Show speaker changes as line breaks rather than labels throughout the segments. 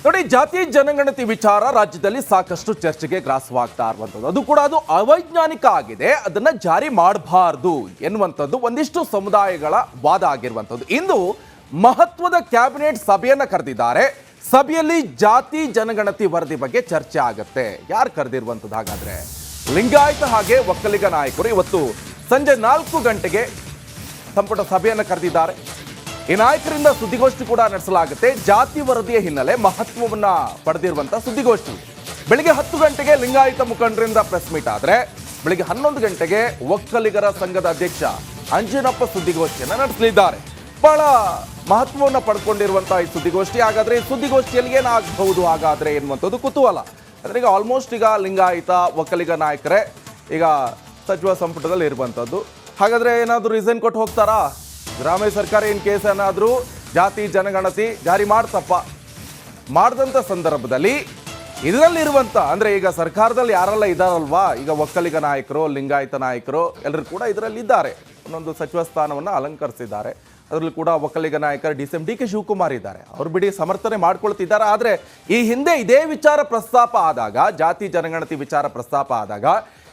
ನೋಡಿ, ಜಾತಿ ಜನಗಣತಿ ವಿಚಾರ ರಾಜ್ಯದಲ್ಲಿ ಸಾಕಷ್ಟು ಚರ್ಚೆಗೆ ಗ್ರಾಸವಾಗ್ತಾ ಇರುವಂಥದ್ದು. ಅದು ಅವೈಜ್ಞಾನಿಕ ಆಗಿದೆ, ಅದನ್ನ ಜಾರಿ ಮಾಡಬಾರದು ಎನ್ನುವಂಥದ್ದು ಒಂದಿಷ್ಟು ಸಮುದಾಯಗಳ ವಾದ ಆಗಿರುವಂಥದ್ದು. ಇಂದು ಮಹತ್ವದ ಕ್ಯಾಬಿನೆಟ್ ಸಭೆಯನ್ನ ಕರೆದಿದ್ದಾರೆ. ಸಭೆಯಲ್ಲಿ ಜಾತಿ ಜನಗಣತಿ ವರದಿ ಬಗ್ಗೆ ಚರ್ಚೆ ಆಗುತ್ತೆ. ಯಾರು ಕರೆದಿರುವಂಥದ್ದು? ಹಾಗಾದ್ರೆ ಲಿಂಗಾಯತ ಹಾಗೆ ಒಕ್ಕಲಿಗ ನಾಯಕರು ಇವತ್ತು ಸಂಜೆ 4 ಗಂಟೆಗೆ ಸಂಪುಟ ಸಭೆಯನ್ನು ಕರೆದಿದ್ದಾರೆ. ಈ ನಾಯಕರಿಂದ ಸುದ್ದಿಗೋಷ್ಠಿ ಕೂಡ ನಡೆಸಲಾಗುತ್ತೆ. ಜಾತಿ ವರದಿಯ ಹಿನ್ನೆಲೆ ಮಹತ್ವವನ್ನ ಪಡೆದಿರುವಂತಹ ಸುದ್ದಿಗೋಷ್ಠಿ. ಬೆಳಿಗ್ಗೆ 10 ಗಂಟೆಗೆ ಲಿಂಗಾಯತ ಮುಖಂಡರಿಂದ ಪ್ರೆಸ್ ಮೀಟ್ ಆದ್ರೆ ಬೆಳಿಗ್ಗೆ 11 ಗಂಟೆಗೆ ಒಕ್ಕಲಿಗರ ಸಂಘದ ಅಧ್ಯಕ್ಷ ಅಂಜನಪ್ಪ ಸುದ್ದಿಗೋಷ್ಠಿಯನ್ನು ನಡೆಸಲಿದ್ದಾರೆ. ಬಹಳ ಮಹತ್ವವನ್ನು ಪಡ್ಕೊಂಡಿರುವಂತಹ ಈ ಸುದ್ದಿಗೋಷ್ಠಿ. ಹಾಗಾದ್ರೆ ಈ ಸುದ್ದಿಗೋಷ್ಠಿಯಲ್ಲಿ ಏನಾಗಬಹುದು ಹಾಗಾದ್ರೆ ಎನ್ನುವಂಥದ್ದು ಕುತೂಹಲ. ಅಂದ್ರೆ ಈಗ ಆಲ್ಮೋಸ್ಟ್ ಈಗ ಲಿಂಗಾಯತ ಒಕ್ಕಲಿಗ ನಾಯಕರೇ ಈಗ ಸಚಿವ ಸಂಪುಟದಲ್ಲಿ ಇರುವಂಥದ್ದು. ಹಾಗಾದ್ರೆ ಏನಾದರೂ ರೀಸನ್ ಕೊಟ್ಟು ಹೋಗ್ತಾರಾ? ಗ್ರಾಮೀಣ ಸರ್ಕಾರ ಇನ್ ಕೇಸ್ ಏನಾದರೂ ಜಾತಿ ಜನಗಣತಿ ಜಾರಿ ಮಾಡ್ತಪ್ಪ ಮಾಡಿದಂಥ ಸಂದರ್ಭದಲ್ಲಿ ಇದರಲ್ಲಿರುವಂಥ ಅಂದರೆ ಈಗ ಸರ್ಕಾರದಲ್ಲಿ ಯಾರೆಲ್ಲ ಇದ್ದಾರಲ್ವಾ, ಈಗ ಒಕ್ಕಲಿಗ ನಾಯಕರು, ಲಿಂಗಾಯತ ನಾಯಕರು ಎಲ್ಲರೂ ಕೂಡ ಇದರಲ್ಲಿ ಇದ್ದಾರೆ. ಒಂದೊಂದು ಸಚಿವ ಸ್ಥಾನವನ್ನು ಅಲಂಕರಿಸಿದ್ದಾರೆ. ಅದರಲ್ಲಿ ಕೂಡ ಒಕ್ಕಲಿಗ ನಾಯಕರು ಡಿ ಕೆ ಶಿವಕುಮಾರ್ ಇದ್ದಾರೆ. ಅವ್ರು ಬಿಡಿ ಸಮರ್ಥನೆ ಮಾಡ್ಕೊಳ್ತಿದ್ದಾರೆ. ಆದರೆ ಈ ಹಿಂದೆ ಇದೇ ವಿಚಾರ ಪ್ರಸ್ತಾಪ ಆದಾಗ, ಜಾತಿ ಜನಗಣತಿ ವಿಚಾರ ಪ್ರಸ್ತಾಪ ಆದಾಗ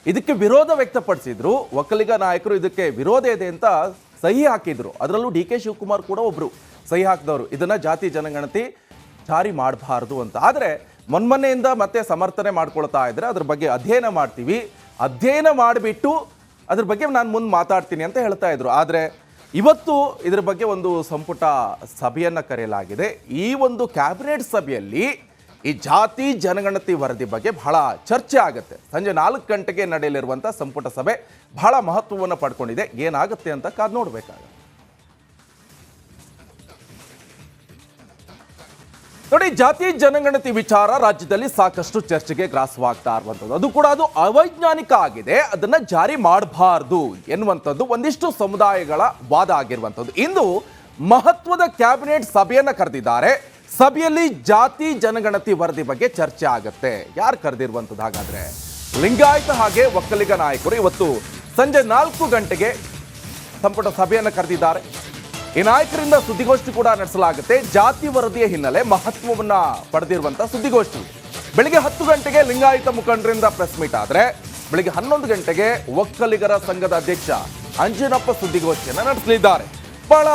ಇದಕ್ಕೆ ವಿರೋಧ ವ್ಯಕ್ತಪಡಿಸಿದ್ರು. ಒಕ್ಕಲಿಗ ನಾಯಕರು ಇದಕ್ಕೆ ವಿರೋಧ ಇದೆ ಅಂತ ಸಹಿ ಹಾಕಿದ್ರು. ಅದರಲ್ಲೂ ಡಿ ಕೆ ಶಿವಕುಮಾರ್ ಕೂಡ ಒಬ್ರು ಸಹಿ ಹಾಕಿದವರು, ಇದನ್ನ ಜಾತಿ ಜನಗಣತಿ ಜಾರಿ ಮಾಡಬಾರ್ದು ಅಂತ. ಆದರೆ ಮೊನ್ನೆಯಿಂದ ಮತ್ತೆ ಸಮರ್ಥನೆ ಮಾಡ್ಕೊಳ್ತಾ ಇದ್ರೆ ಅದ್ರ ಬಗ್ಗೆ ಅಧ್ಯಯನ ಮಾಡ್ತೀವಿ, ಅಧ್ಯಯನ ಮಾಡಿಬಿಟ್ಟು ಅದ್ರ ಬಗ್ಗೆ ನಾನು ಮುಂದೆ ಮಾತಾಡ್ತೀನಿ ಅಂತ ಹೇಳ್ತಾ ಇದ್ರು. ಆದರೆ ಇವತ್ತು ಇದ್ರ ಬಗ್ಗೆ ಒಂದು ಸಂಪುಟ ಸಭೆಯನ್ನು ಕರೆಯಲಾಗಿದೆ. ಈ ಒಂದು ಕ್ಯಾಬಿನೆಟ್ ಸಭೆಯಲ್ಲಿ ಈ ಜಾತಿ ಜನಗಣತಿ ವರದಿ ಬಗ್ಗೆ ಬಹಳ ಚರ್ಚೆ ಆಗುತ್ತೆ. ಸಂಜೆ 4 ಗಂಟೆಗೆ ನಡೆಯಲಿರುವಂಥ ಸಂಪುಟ ಸಭೆ ಬಹಳ ಮಹತ್ವವನ್ನು ಪಡ್ಕೊಂಡಿದೆ. ಏನಾಗುತ್ತೆ ಅಂತ ಕಾದು ನೋಡಬೇಕಾಗುತ್ತೆ. ನೋಡಿ, ಜಾತಿ ಜನಗಣತಿ ವಿಚಾರ ರಾಜ್ಯದಲ್ಲಿ ಸಾಕಷ್ಟು ಚರ್ಚೆಗೆ ಗ್ರಾಸವಾಗ್ತಾ ಇರುವಂಥದ್ದು. ಅದು ಅವೈಜ್ಞಾನಿಕ ಆಗಿದೆ, ಅದನ್ನ ಜಾರಿ ಮಾಡಬಾರದು ಎನ್ನುವಂಥದ್ದು ಒಂದಿಷ್ಟು ಸಮುದಾಯಗಳ ವಾದ ಆಗಿರುವಂಥದ್ದು. ಇಂದು ಮಹತ್ವದ ಕ್ಯಾಬಿನೆಟ್ ಸಭೆಯನ್ನ ಕರೆದಿದ್ದಾರೆ. ಸಭೆಯಲ್ಲಿ ಜಾತಿ ಜನಗಣತಿ ವರದಿ ಬಗ್ಗೆ ಚರ್ಚೆ ಆಗುತ್ತೆ. ಯಾರು ಕರೆದಿರುವಂಥದ್ದು? ಹಾಗಾದ್ರೆ ಲಿಂಗಾಯತ ಹಾಗೆ ಒಕ್ಕಲಿಗ ನಾಯಕರು ಇವತ್ತು ಸಂಜೆ 4 ಗಂಟೆಗೆ ಸಂಪುಟ ಸಭೆಯನ್ನು ಕರೆದಿದ್ದಾರೆ. ಈ ನಾಯಕರಿಂದ ಸುದ್ದಿಗೋಷ್ಠಿ ಕೂಡ ನಡೆಸಲಾಗುತ್ತೆ. ಜಾತಿ ವರದಿಯ ಹಿನ್ನೆಲೆ ಮಹತ್ವವನ್ನ ಪಡೆದಿರುವಂತಹ ಸುದ್ದಿಗೋಷ್ಠಿ. ಬೆಳಿಗ್ಗೆ 10 ಗಂಟೆಗೆ ಲಿಂಗಾಯತ ಮುಖಂಡರಿಂದ ಪ್ರೆಸ್ ಮೀಟ್ ಆದ್ರೆ ಬೆಳಿಗ್ಗೆ 11 ಗಂಟೆಗೆ ಒಕ್ಕಲಿಗರ ಸಂಘದ ಅಧ್ಯಕ್ಷ ಅಂಜನಪ್ಪ ಸುದ್ದಿಗೋಷ್ಠಿಯನ್ನು ನಡೆಸಲಿದ್ದಾರೆ. ಬಹಳ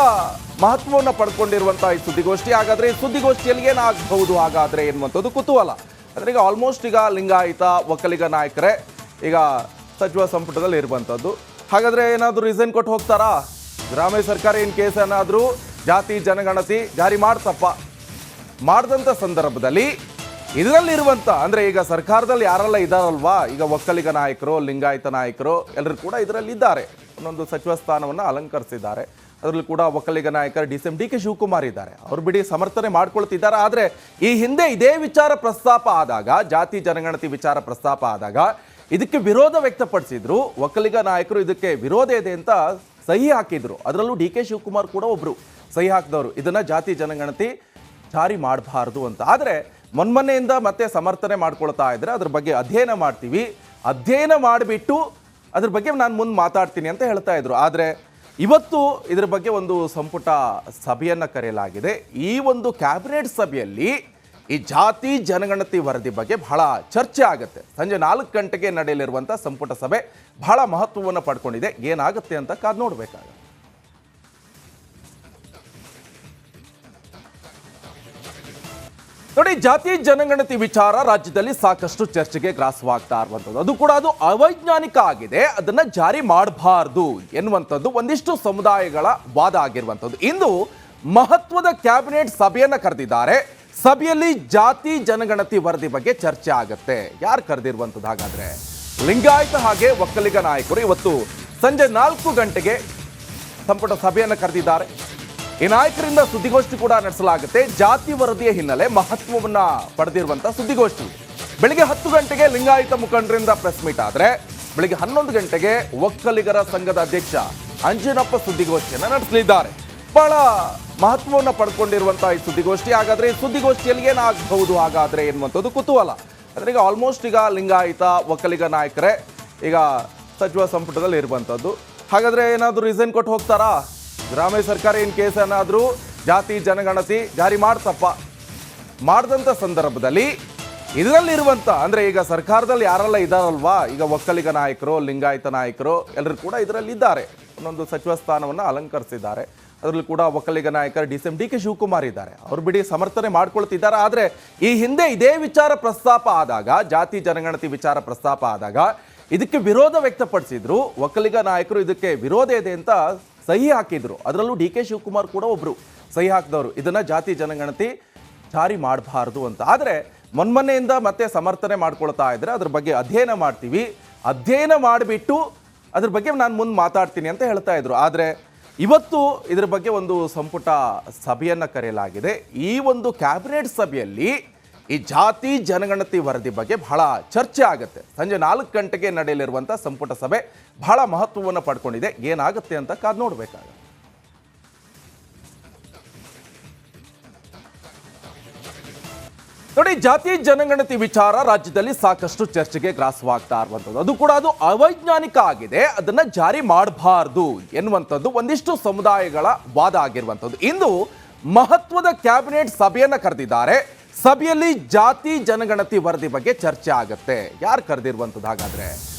ಮಹತ್ವವನ್ನು ಪಡ್ಕೊಂಡಿರುವಂತಹ ಈ ಸುದ್ದಿಗೋಷ್ಠಿ. ಹಾಗಾದ್ರೆ ಈ ಸುದ್ದಿಗೋಷ್ಠಿಯಲ್ಲಿ ಏನಾಗಬಹುದು ಹಾಗಾದ್ರೆ ಎನ್ನುವಂಥದ್ದು ಕುತೂಹಲ. ಅಂದ್ರೆ ಈಗ ಆಲ್ಮೋಸ್ಟ್ ಈಗ ಲಿಂಗಾಯತ ಒಕ್ಕಲಿಗ ನಾಯಕರೇ ಈಗ ಸಚಿವ ಸಂಪುಟದಲ್ಲಿ ಇರುವಂಥದ್ದು. ಹಾಗಾದ್ರೆ ಏನಾದರೂ ರೀಸನ್ ಕೊಟ್ಟು ಹೋಗ್ತಾರಾ? ಗ್ರಾಮೀಣ ಸರ್ಕಾರ ಇನ್ ಕೇಸ್ ಏನಾದರೂ ಜಾತಿ ಜನಗಣತಿ ಜಾರಿ ಮಾಡ್ತಪ್ಪ ಮಾಡಿದಂಥ ಸಂದರ್ಭದಲ್ಲಿ ಇದರಲ್ಲಿರುವಂಥ ಅಂದರೆ ಈಗ ಸರ್ಕಾರದಲ್ಲಿ ಯಾರೆಲ್ಲ ಇದ್ದಾರಲ್ವಾ, ಈಗ ಒಕ್ಕಲಿಗ ನಾಯಕರು, ಲಿಂಗಾಯತ ನಾಯಕರು ಎಲ್ಲರೂ ಕೂಡ ಇದರಲ್ಲಿ ಇದ್ದಾರೆ. ಒಂದೊಂದು ಸಚಿವ ಸ್ಥಾನವನ್ನು ಅಲಂಕರಿಸಿದ್ದಾರೆ. ಅದರಲ್ಲಿ ಕೂಡ ಒಕ್ಕಲಿಗ ನಾಯಕರು ಡಿ ಕೆ ಶಿವಕುಮಾರ್ ಇದ್ದಾರೆ. ಅವ್ರು ಬಿಡಿ ಸಮರ್ಥನೆ ಮಾಡ್ಕೊಳ್ತಿದ್ದಾರೆ. ಆದರೆ ಈ ಹಿಂದೆ ಇದೇ ವಿಚಾರ ಪ್ರಸ್ತಾಪ ಆದಾಗ, ಜಾತಿ ಜನಗಣತಿ ವಿಚಾರ ಪ್ರಸ್ತಾಪ ಆದಾಗ ಇದಕ್ಕೆ ವಿರೋಧ ವ್ಯಕ್ತಪಡಿಸಿದ್ರು. ಒಕ್ಕಲಿಗ ನಾಯಕರು ಇದಕ್ಕೆ ವಿರೋಧ ಇದೆ ಅಂತ ಸಹಿ ಹಾಕಿದ್ರು. ಅದರಲ್ಲೂ ಡಿ ಕೆ ಶಿವಕುಮಾರ್ ಕೂಡ ಒಬ್ರು ಸಹಿ ಹಾಕಿದವರು, ಇದನ್ನ ಜಾತಿ ಜನಗಣತಿ ಜಾರಿ ಮಾಡಬಾರ್ದು ಅಂತ. ಆದರೆ ಮೊನ್ನೆಯಿಂದ ಮತ್ತೆ ಸಮರ್ಥನೆ ಮಾಡ್ಕೊಳ್ತಾ ಇದ್ರೆ ಅದ್ರ ಬಗ್ಗೆ ಅಧ್ಯಯನ ಮಾಡ್ತೀವಿ, ಅಧ್ಯಯನ ಮಾಡಿಬಿಟ್ಟು ಅದ್ರ ಬಗ್ಗೆ ನಾನು ಮುಂದೆ ಮಾತಾಡ್ತೀನಿ ಅಂತ ಹೇಳ್ತಾ ಇದ್ರು. ಆದರೆ ಇವತ್ತು ಇದ್ರ ಬಗ್ಗೆ ಒಂದು ಸಂಪುಟ ಸಭೆಯನ್ನು ಕರೆಯಲಾಗಿದೆ. ಈ ಒಂದು ಕ್ಯಾಬಿನೆಟ್ ಸಭೆಯಲ್ಲಿ ಈ ಜಾತಿ ಜನಗಣತಿ ವರದಿ ಬಗ್ಗೆ ಬಹಳ ಚರ್ಚೆ ಆಗುತ್ತೆ. ಸಂಜೆ 4 ಗಂಟೆಗೆ ನಡೆಯಲಿರುವಂಥ ಸಂಪುಟ ಸಭೆ ಬಹಳ ಮಹತ್ವವನ್ನು ಪಡ್ಕೊಂಡಿದೆ. ಏನಾಗುತ್ತೆ ಅಂತ ಕಾದು ನೋಡಬೇಕಾಗುತ್ತೆ. ನೋಡಿ, ಜಾತಿ ಜನಗಣತಿ ವಿಚಾರ ರಾಜ್ಯದಲ್ಲಿ ಸಾಕಷ್ಟು ಚರ್ಚೆಗೆ ಗ್ರಾಸವಾಗ್ತಾ ಇರುವಂಥದ್ದು. ಅದು ಅವೈಜ್ಞಾನಿಕ ಆಗಿದೆ, ಅದನ್ನ ಜಾರಿ ಮಾಡಬಾರದು ಎನ್ನುವಂಥದ್ದು ಒಂದಿಷ್ಟು ಸಮುದಾಯಗಳ ವಾದ ಆಗಿರುವಂಥದ್ದು. ಇಂದು ಮಹತ್ವದ ಕ್ಯಾಬಿನೆಟ್ ಸಭೆಯನ್ನ ಕರೆದಿದ್ದಾರೆ. ಸಭೆಯಲ್ಲಿ ಜಾತಿ ಜನಗಣತಿ ವರದಿ ಬಗ್ಗೆ ಚರ್ಚೆ ಆಗುತ್ತೆ. ಯಾರು ಕರೆದಿರುವಂಥದ್ದು? ಹಾಗಾದ್ರೆ ಲಿಂಗಾಯತ ಹಾಗೆ ಒಕ್ಕಲಿಗ ನಾಯಕರು ಇವತ್ತು ಸಂಜೆ 4 ಗಂಟೆಗೆ ಸಂಪುಟ ಸಭೆಯನ್ನು ಕರೆದಿದ್ದಾರೆ. ಈ ನಾಯಕರಿಂದ ಸುದ್ದಿಗೋಷ್ಠಿ ಕೂಡ ನಡೆಸಲಾಗುತ್ತೆ. ಜಾತಿ ವರದಿಯ ಹಿನ್ನೆಲೆ ಮಹತ್ವವನ್ನ ಪಡೆದಿರುವಂತಹ ಸುದ್ದಿಗೋಷ್ಠಿ. ಬೆಳಿಗ್ಗೆ 10 ಗಂಟೆಗೆ ಲಿಂಗಾಯತ ಮುಖಂಡರಿಂದ ಪ್ರೆಸ್ ಮೀಟ್ ಆದ್ರೆ ಬೆಳಿಗ್ಗೆ 11 ಗಂಟೆಗೆ ಒಕ್ಕಲಿಗರ ಸಂಘದ ಅಧ್ಯಕ್ಷ ಅಂಜನಪ್ಪ ಸುದ್ದಿಗೋಷ್ಠಿಯನ್ನು ನಡೆಸಲಿದ್ದಾರೆ. ಬಹಳ ಮಹತ್ವವನ್ನು ಪಡ್ಕೊಂಡಿರುವಂತಹ ಈ ಸುದ್ದಿಗೋಷ್ಠಿ. ಹಾಗಾದ್ರೆ ಈ ಸುದ್ದಿಗೋಷ್ಠಿಯಲ್ಲಿ ಏನಾಗಬಹುದು ಹಾಗಾದ್ರೆ ಎನ್ನುವಂಥದ್ದು ಕುತೂಹಲ. ಅಂದ್ರೆ ಈಗ ಆಲ್ಮೋಸ್ಟ್ ಈಗ ಲಿಂಗಾಯತ ಒಕ್ಕಲಿಗ ನಾಯಕರೇ ಈಗ ಸಚಿವ ಸಂಪುಟದಲ್ಲಿ ಇರುವಂಥದ್ದು. ಹಾಗಾದ್ರೆ ಏನಾದರೂ ರೀಸನ್ ಕೊಟ್ಟು ಹೋಗ್ತಾರಾ? ಗ್ರಾಮೀಣ ಸರ್ಕಾರ ಇನ್ ಕೇಸ್ ಏನಾದರೂ ಜಾತಿ ಜನಗಣತಿ ಜಾರಿ ಮಾಡ್ತಪ್ಪ ಮಾಡಿದಂಥ ಸಂದರ್ಭದಲ್ಲಿ ಇದರಲ್ಲಿರುವಂಥ ಅಂದರೆ ಈಗ ಸರ್ಕಾರದಲ್ಲಿ ಯಾರೆಲ್ಲ ಇದ್ದಾರಲ್ವಾ, ಈಗ ಒಕ್ಕಲಿಗ ನಾಯಕರು, ಲಿಂಗಾಯತ ನಾಯಕರು ಎಲ್ಲರೂ ಕೂಡ ಇದರಲ್ಲಿದ್ದಾರೆ. ಒಂದೊಂದು ಸಚಿವ ಸ್ಥಾನವನ್ನು ಅಲಂಕರಿಸಿದ್ದಾರೆ. ಅದರಲ್ಲಿ ಕೂಡ ಒಕ್ಕಲಿಗ ನಾಯಕರ ಡಿ ಕೆ ಶಿವಕುಮಾರ್ ಇದ್ದಾರೆ. ಅವ್ರು ಬಿಡಿ ಸಮರ್ಥನೆ ಮಾಡ್ಕೊಳ್ತಿದ್ದಾರೆ. ಆದರೆ ಈ ಹಿಂದೆ ಇದೇ ವಿಚಾರ ಪ್ರಸ್ತಾಪ ಆದಾಗ, ಜಾತಿ ಜನಗಣತಿ ವಿಚಾರ ಪ್ರಸ್ತಾಪ ಆದಾಗ ಇದಕ್ಕೆ ವಿರೋಧ ವ್ಯಕ್ತಪಡಿಸಿದ್ರು. ಒಕ್ಕಲಿಗ ನಾಯಕರು ಇದಕ್ಕೆ ವಿರೋಧ ಇದೆ ಅಂತ ಸಹಿ ಹಾಕಿದ್ರು. ಅದರಲ್ಲೂ ಡಿ ಕೆ ಶಿವಕುಮಾರ್ ಕೂಡ ಒಬ್ರು ಸಹಿ ಹಾಕಿದವರು, ಇದನ್ನ ಜಾತಿ ಜನಗಣತಿ ಜಾರಿ ಮಾಡಬಾರ್ದು ಅಂತ. ಆದರೆ ಮೊನ್ನೆಯಿಂದ ಮತ್ತೆ ಸಮರ್ಥನೆ ಮಾಡ್ಕೊಳ್ತಾ ಇದ್ರೆ ಅದ್ರ ಬಗ್ಗೆ ಅಧ್ಯಯನ ಮಾಡ್ತೀವಿ, ಅಧ್ಯಯನ ಮಾಡಿಬಿಟ್ಟು ಅದ್ರ ಬಗ್ಗೆ ನಾನು ಮುಂದೆ ಮಾತಾಡ್ತೀನಿ ಅಂತ ಹೇಳ್ತಾ ಇದ್ರು. ಆದರೆ ಇವತ್ತು ಇದ್ರ ಬಗ್ಗೆ ಒಂದು ಸಂಪುಟ ಸಭೆಯನ್ನು ಕರೆಯಲಾಗಿದೆ. ಈ ಒಂದು ಕ್ಯಾಬಿನೆಟ್ ಸಭೆಯಲ್ಲಿ ಈ ಜಾತಿ ಜನಗಣತಿ ವರದಿ ಬಗ್ಗೆ ಬಹಳ ಚರ್ಚೆ ಆಗುತ್ತೆ. ಸಂಜೆ 4 ಗಂಟೆಗೆ ನಡೆಯಲಿರುವಂಥ ಸಂಪುಟ ಸಭೆ ಬಹಳ ಮಹತ್ವವನ್ನು ಪಡ್ಕೊಂಡಿದೆ. ಏನಾಗುತ್ತೆ ಅಂತ ಕಾದು ನೋಡಬೇಕಾಗುತ್ತೆ. ನೋಡಿ, ಜಾತಿ ಜನಗಣತಿ ವಿಚಾರ ರಾಜ್ಯದಲ್ಲಿ ಸಾಕಷ್ಟು ಚರ್ಚೆಗೆ ಗ್ರಾಸವಾಗ್ತಾ ಇರುವಂಥದ್ದು. ಅದು ಅವೈಜ್ಞಾನಿಕ ಆಗಿದೆ, ಅದನ್ನ ಜಾರಿ ಮಾಡಬಾರ್ದು ಎನ್ನುವಂಥದ್ದು ಒಂದಿಷ್ಟು ಸಮುದಾಯಗಳ ವಾದ ಆಗಿರುವಂಥದ್ದು. ಇಂದು ಮಹತ್ವದ ಕ್ಯಾಬಿನೆಟ್ ಸಭೆಯನ್ನ ಕರೆದಿದ್ದಾರೆ. ಸಭೆಯಲ್ಲಿ ಜಾತಿ ಜನಗಣತಿ ವರದಿ ಬಗ್ಗೆ ಚರ್ಚೆ ಆಗುತ್ತೆ. ಯಾರು ಕರೆದಿರುವಂಥದ್ದು? ಹಾಗಾದ್ರೆ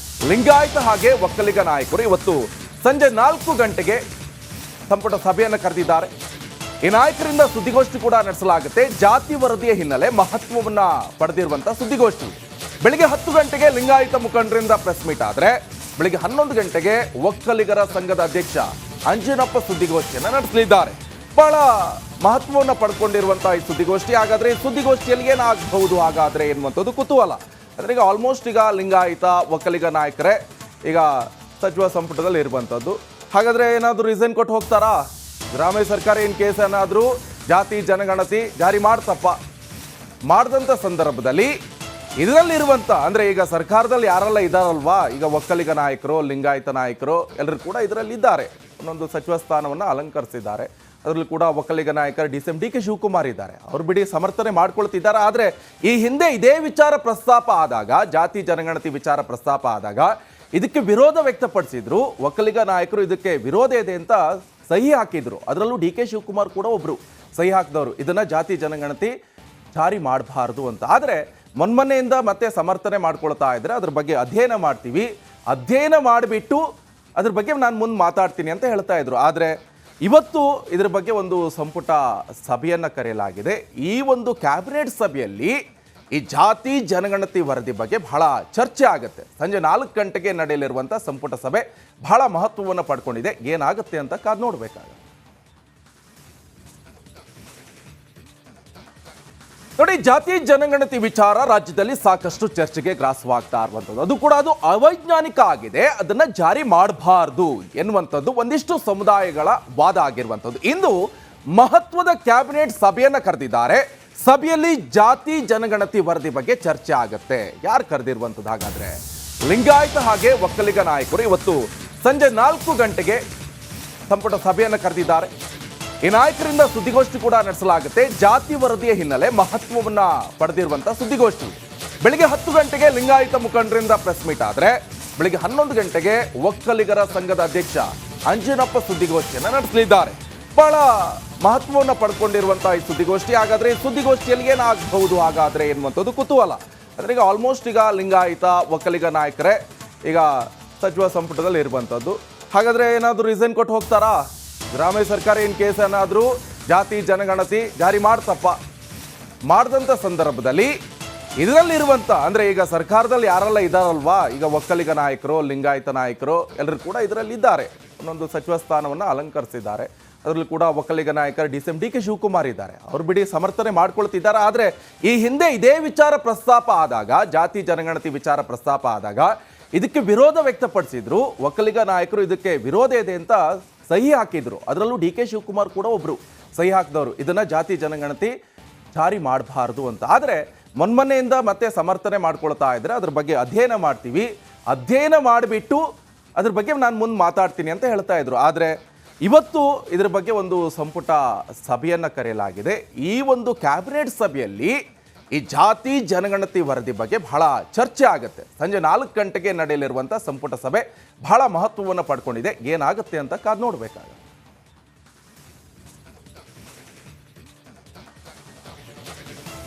ಲಿಂಗಾಯತ ಹಾಗೆ ಒಕ್ಕಲಿಗ ನಾಯಕರು ಇವತ್ತು ಸಂಜೆ 4 ಗಂಟೆಗೆ ಸಂಪುಟ ಸಭೆಯನ್ನು ಕರೆದಿದ್ದಾರೆ. ಈ ನಾಯಕರಿಂದ ಸುದ್ದಿಗೋಷ್ಠಿ ಕೂಡ ನಡೆಸಲಾಗುತ್ತೆ. ಜಾತಿ ವರದಿಯ ಹಿನ್ನೆಲೆ ಮಹತ್ವವನ್ನ ಪಡೆದಿರುವಂತಹ ಸುದ್ದಿಗೋಷ್ಠಿ. ಬೆಳಿಗ್ಗೆ 10 ಗಂಟೆಗೆ ಲಿಂಗಾಯತ ಮುಖಂಡರಿಂದ ಪ್ರೆಸ್ ಮೀಟ್ ಆದ್ರೆ ಬೆಳಿಗ್ಗೆ 11 ಗಂಟೆಗೆ ಒಕ್ಕಲಿಗರ ಸಂಘದ ಅಧ್ಯಕ್ಷ ಅಂಜನಪ್ಪ ಸುದ್ದಿಗೋಷ್ಠಿಯನ್ನು ನಡೆಸಲಿದ್ದಾರೆ. ಬಹಳ ಮಹತ್ವವನ್ನು ಪಡ್ಕೊಂಡಿರುವಂತಹ ಈ ಸುದ್ದಿಗೋಷ್ಠಿ. ಹಾಗಾದ್ರೆ ಈ ಸುದ್ದಿಗೋಷ್ಠಿಯಲ್ಲಿ ಏನಾಗಬಹುದು ಹಾಗಾದ್ರೆ ಎನ್ನುವಂಥದ್ದು ಕುತೂಹಲ. ಅಂದ್ರೆ ಈಗ ಆಲ್ಮೋಸ್ಟ್ ಈಗ ಲಿಂಗಾಯತ ಒಕ್ಕಲಿಗ ನಾಯಕರೇ ಈಗ ಸಚಿವ ಸಂಪುಟದಲ್ಲಿ ಇರುವಂಥದ್ದು. ಹಾಗಾದ್ರೆ ಏನಾದರೂ ರೀಸನ್ ಕೊಟ್ಟು ಹೋಗ್ತಾರಾ? ಗ್ರಾಮೀಣ ಸರ್ಕಾರ ಇನ್ ಕೇಸ್ ಏನಾದರೂ ಜಾತಿ ಜನಗಣತಿ ಜಾರಿ ಮಾಡ್ತಪ್ಪ ಮಾಡಿದಂಥ ಸಂದರ್ಭದಲ್ಲಿ ಇದರಲ್ಲಿರುವಂಥ ಅಂದರೆ ಈಗ ಸರ್ಕಾರದಲ್ಲಿ ಯಾರೆಲ್ಲ ಇದ್ದಾರಲ್ವಾ, ಈಗ ಒಕ್ಕಲಿಗ ನಾಯಕರು, ಲಿಂಗಾಯತ ನಾಯಕರು ಎಲ್ಲರೂ ಕೂಡ ಇದರಲ್ಲಿದ್ದಾರೆ. ಒಂದೊಂದು ಸಚಿವ ಸ್ಥಾನವನ್ನು ಅಲಂಕರಿಸಿದ್ದಾರೆ. ಅದರಲ್ಲಿ ಕೂಡ ಒಕ್ಕಲಿಗ ನಾಯಕರ ಡಿ ಕೆ ಶಿವಕುಮಾರ್ ಇದ್ದಾರೆ. ಅವ್ರು ಬಿಡಿ ಸಮರ್ಥನೆ ಮಾಡ್ಕೊಳ್ತಿದ್ದಾರೆ. ಆದರೆ ಈ ಹಿಂದೆ ಇದೇ ವಿಚಾರ ಪ್ರಸ್ತಾಪ ಆದಾಗ, ಜಾತಿ ಜನಗಣತಿ ವಿಚಾರ ಪ್ರಸ್ತಾಪ ಆದಾಗ ಇದಕ್ಕೆ ವಿರೋಧ ವ್ಯಕ್ತಪಡಿಸಿದ್ರು. ಒಕ್ಕಲಿಗ ನಾಯಕರು ಇದಕ್ಕೆ ವಿರೋಧ ಇದೆ ಅಂತ ಸಹಿ ಹಾಕಿದ್ರು. ಅದರಲ್ಲೂ ಡಿ ಕೆ ಶಿವಕುಮಾರ್ ಕೂಡ ಒಬ್ರು ಸಹಿ ಹಾಕಿದವರು, ಇದನ್ನ ಜಾತಿ ಜನಗಣತಿ ಜಾರಿ ಮಾಡಬಾರ್ದು ಅಂತ. ಆದರೆ ಮೊನ್ನೆಯಿಂದ ಮತ್ತೆ ಸಮರ್ಥನೆ ಮಾಡ್ಕೊಳ್ತಾ ಇದ್ರೆ ಅದ್ರ ಬಗ್ಗೆ ಅಧ್ಯಯನ ಮಾಡ್ತೀವಿ, ಅಧ್ಯಯನ ಮಾಡಿಬಿಟ್ಟು ಅದ್ರ ಬಗ್ಗೆ ನಾನು ಮುಂದೆ ಮಾತಾಡ್ತೀನಿ ಅಂತ ಹೇಳ್ತಾ ಇದ್ರು. ಆದರೆ ಇವತ್ತು ಇದ್ರ ಬಗ್ಗೆ ಒಂದು ಸಂಪುಟ ಸಭೆಯನ್ನು ಕರೆಯಲಾಗಿದೆ. ಈ ಒಂದು ಕ್ಯಾಬಿನೆಟ್ ಸಭೆಯಲ್ಲಿ ಈ ಜಾತಿ ಜನಗಣತಿ ವರದಿ ಬಗ್ಗೆ ಬಹಳ ಚರ್ಚೆ ಆಗುತ್ತೆ. ಸಂಜೆ 4 ಗಂಟೆಗೆ ನಡೆಯಲಿರುವಂಥ ಸಂಪುಟ ಸಭೆ ಬಹಳ ಮಹತ್ವವನ್ನು ಪಡ್ಕೊಂಡಿದೆ. ಏನಾಗುತ್ತೆ ಅಂತ ಕಾದು ನೋಡಬೇಕಾಗುತ್ತೆ. ನೋಡಿ, ಜಾತಿ ಜನಗಣತಿ ವಿಚಾರ ರಾಜ್ಯದಲ್ಲಿ ಸಾಕಷ್ಟು ಚರ್ಚೆಗೆ ಗ್ರಾಸವಾಗ್ತಾ ಇರುವಂಥದ್ದು. ಅದು ಅವೈಜ್ಞಾನಿಕ ಆಗಿದೆ, ಅದನ್ನ ಜಾರಿ ಮಾಡಬಾರ್ದು ಎನ್ನುವಂಥದ್ದು ಒಂದಿಷ್ಟು ಸಮುದಾಯಗಳ ವಾದ ಆಗಿರುವಂಥದ್ದು. ಇಂದು ಮಹತ್ವದ ಕ್ಯಾಬಿನೆಟ್ ಸಭೆಯನ್ನ ಕರೆದಿದ್ದಾರೆ. ಸಭೆಯಲ್ಲಿ ಜಾತಿ ಜನಗಣತಿ ವರದಿ ಬಗ್ಗೆ ಚರ್ಚೆ ಆಗುತ್ತೆ. ಯಾರು ಕರೆದಿರುವಂಥದ್ದು? ಹಾಗಾದ್ರೆ ಲಿಂಗಾಯತ ಹಾಗೆ ಒಕ್ಕಲಿಗ ನಾಯಕರು ಇವತ್ತು ಸಂಜೆ 4 ಗಂಟೆಗೆ ಸಂಪುಟ ಸಭೆಯನ್ನು ಕರೆದಿದ್ದಾರೆ. ಈ ನಾಯಕರಿಂದ ಸುದ್ದಿಗೋಷ್ಠಿ ಕೂಡ ನಡೆಸಲಾಗುತ್ತೆ. ಜಾತಿ ವರದಿಯ ಹಿನ್ನೆಲೆ ಮಹತ್ವವನ್ನ ಪಡೆದಿರುವಂತಹ ಸುದ್ದಿಗೋಷ್ಠಿ. ಬೆಳಿಗ್ಗೆ 10 ಗಂಟೆಗೆ ಲಿಂಗಾಯತ ಮುಖಂಡರಿಂದ ಪ್ರೆಸ್ ಮೀಟ್ ಆದ್ರೆ ಬೆಳಿಗ್ಗೆ 11 ಗಂಟೆಗೆ ಒಕ್ಕಲಿಗರ ಸಂಘದ ಅಧ್ಯಕ್ಷ ಅಂಜನಪ್ಪ ಸುದ್ದಿಗೋಷ್ಠಿಯನ್ನು ನಡೆಸಲಿದ್ದಾರೆ. ಬಹಳ ಮಹತ್ವವನ್ನು ಪಡ್ಕೊಂಡಿರುವಂತಹ ಈ ಸುದ್ದಿಗೋಷ್ಠಿ. ಹಾಗಾದ್ರೆ ಈ ಸುದ್ದಿಗೋಷ್ಠಿಯಲ್ಲಿ ಏನಾಗಬಹುದು ಹಾಗಾದ್ರೆ ಎನ್ನುವಂಥದ್ದು ಕುತೂಹಲ. ಅಂದ್ರೆ ಈಗ ಆಲ್ಮೋಸ್ಟ್ ಈಗ ಲಿಂಗಾಯತ ಒಕ್ಕಲಿಗ ನಾಯಕರೇ ಈಗ ಸಚಿವ ಸಂಪುಟದಲ್ಲಿ ಇರುವಂಥದ್ದು. ಹಾಗಾದ್ರೆ ಏನಾದರೂ ರೀಸನ್ ಕೊಟ್ಟು ಹೋಗ್ತಾರಾ? ಗ್ರಾಮೀಣ ಸರ್ಕಾರ ಇನ್ ಕೇಸ್ ಏನಾದರೂ ಜಾತಿ ಜನಗಣತಿ ಜಾರಿ ಮಾಡ್ತಪ್ಪ ಮಾಡಿದಂಥ ಸಂದರ್ಭದಲ್ಲಿ ಇದರಲ್ಲಿರುವಂಥ ಅಂದರೆ ಈಗ ಸರ್ಕಾರದಲ್ಲಿ ಯಾರೆಲ್ಲ ಇದ್ದಾರಲ್ವಾ, ಈಗ ಒಕ್ಕಲಿಗ ನಾಯಕರು, ಲಿಂಗಾಯತ ನಾಯಕರು ಎಲ್ಲರೂ ಕೂಡ ಇದರಲ್ಲಿದ್ದಾರೆ. ಒಂದೊಂದು ಸಚಿವ ಸ್ಥಾನವನ್ನು ಅಲಂಕರಿಸಿದ್ದಾರೆ. ಅದರಲ್ಲಿ ಕೂಡ ಒಕ್ಕಲಿಗ ನಾಯಕರ ಡಿ ಕೆ ಶಿವಕುಮಾರ್ ಇದ್ದಾರೆ. ಅವ್ರು ಬಿಡಿ ಸಮರ್ಥನೆ ಮಾಡ್ಕೊಳ್ತಿದ್ದಾರೆ. ಆದರೆ ಈ ಹಿಂದೆ ಇದೇ ವಿಚಾರ ಪ್ರಸ್ತಾಪ ಆದಾಗ, ಜಾತಿ ಜನಗಣತಿ ವಿಚಾರ ಪ್ರಸ್ತಾಪ ಆದಾಗ ಇದಕ್ಕೆ ವಿರೋಧ ವ್ಯಕ್ತಪಡಿಸಿದ್ರು. ಒಕ್ಕಲಿಗ ನಾಯಕರು ಇದಕ್ಕೆ ವಿರೋಧ ಇದೆ ಅಂತ ಸಹಿ ಹಾಕಿದ್ರು. ಅದರಲ್ಲೂ ಡಿ ಕೆ ಶಿವಕುಮಾರ್ ಕೂಡ ಒಬ್ರು ಸಹಿ ಹಾಕಿದವರು, ಇದನ್ನ ಜಾತಿ ಜನಗಣತಿ ಜಾರಿ ಮಾಡಬಾರ್ದು ಅಂತ. ಆದರೆ ಮೊನ್ನೆಯಿಂದ ಮತ್ತೆ ಸಮರ್ಥನೆ ಮಾಡ್ಕೊಳ್ತಾ ಇದ್ರೆ ಅದ್ರ ಬಗ್ಗೆ ಅಧ್ಯಯನ ಮಾಡ್ತೀವಿ, ಅಧ್ಯಯನ ಮಾಡಿಬಿಟ್ಟು ಅದ್ರ ಬಗ್ಗೆ ನಾನು ಮುಂದೆ ಮಾತಾಡ್ತೀನಿ ಅಂತ ಹೇಳ್ತಾ ಇದ್ರು. ಆದರೆ ಇವತ್ತು ಇದ್ರ ಬಗ್ಗೆ ಒಂದು ಸಂಪುಟ ಸಭೆಯನ್ನು ಕರೆಯಲಾಗಿದೆ. ಈ ಒಂದು ಕ್ಯಾಬಿನೆಟ್ ಸಭೆಯಲ್ಲಿ ಈ ಜಾತಿ ಜನಗಣತಿ ವರದಿ ಬಗ್ಗೆ ಬಹಳ ಚರ್ಚೆ ಆಗುತ್ತೆ. ಸಂಜೆ 4 ಗಂಟೆಗೆ ನಡೆಯಲಿರುವಂಥ ಸಂಪುಟ ಸಭೆ ಬಹಳ ಮಹತ್ವವನ್ನು ಪಡ್ಕೊಂಡಿದೆ. ಏನಾಗುತ್ತೆ ಅಂತ ಕಾದು ನೋಡಬೇಕಾಗುತ್ತೆ.